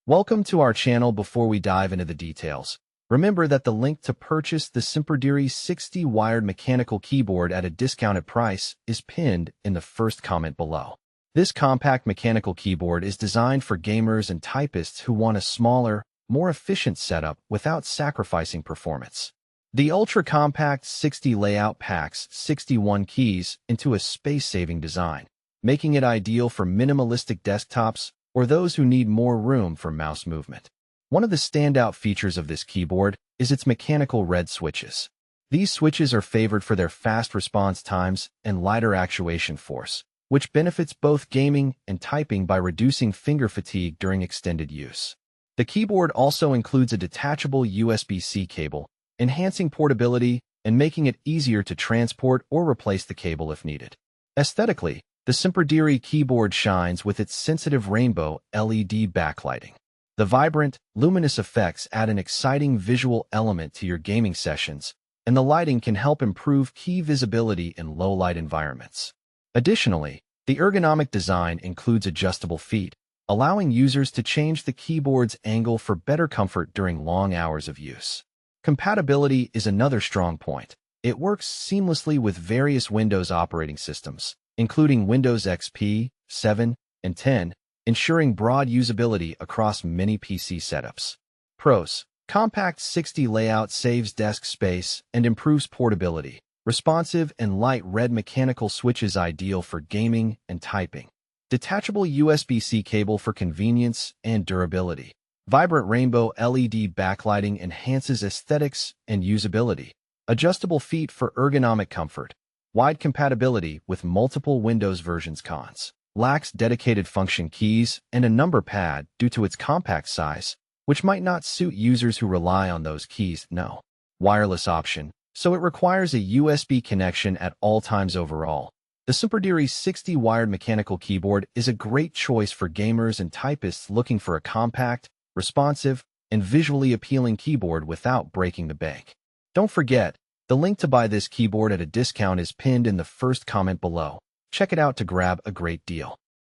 Welcome to our channel. Before we dive into the details, remember that the link to purchase the Snpurdiri 60 wired mechanical keyboard at a discounted price is pinned in the first comment below. This compact mechanical keyboard is designed for gamers and typists who want a smaller, more efficient setup without sacrificing performance. The ultra-compact 60 layout packs 61 keys into a space-saving design, making it ideal for minimalistic desktops or those who need more room for mouse movement. One of the standout features of this keyboard is its mechanical red switches. These switches are favored for their fast response times and lighter actuation force, which benefits both gaming and typing by reducing finger fatigue during extended use. The keyboard also includes a detachable USB-C cable, enhancing portability and making it easier to transport or replace the cable if needed. Aesthetically, the Snpurdiri keyboard shines with its sensitive rainbow LED backlighting. The vibrant, luminous effects add an exciting visual element to your gaming sessions, and the lighting can help improve key visibility in low-light environments. Additionally, the ergonomic design includes adjustable feet, allowing users to change the keyboard's angle for better comfort during long hours of use. Compatibility is another strong point. It works seamlessly with various Windows operating systems, including Windows XP, 7, and 10, ensuring broad usability across many PC setups. Pros: compact 60 layout saves desk space and improves portability. Responsive and light red mechanical switches ideal for gaming and typing. Detachable USB-C cable for convenience and durability. Vibrant rainbow LED backlighting enhances aesthetics and usability. Adjustable feet for ergonomic comfort. Wide compatibility with multiple Windows versions. Cons: lacks dedicated function keys and a number pad due to its compact size, which might not suit users who rely on those keys. No wireless option, so it requires a USB connection at all times. Overall, the Snpurdiri 60 wired mechanical keyboard is a great choice for gamers and typists looking for a compact, responsive, and visually appealing keyboard without breaking the bank. Don't forget, the link to buy this keyboard at a discount is pinned in the first comment below. Check it out to grab a great deal.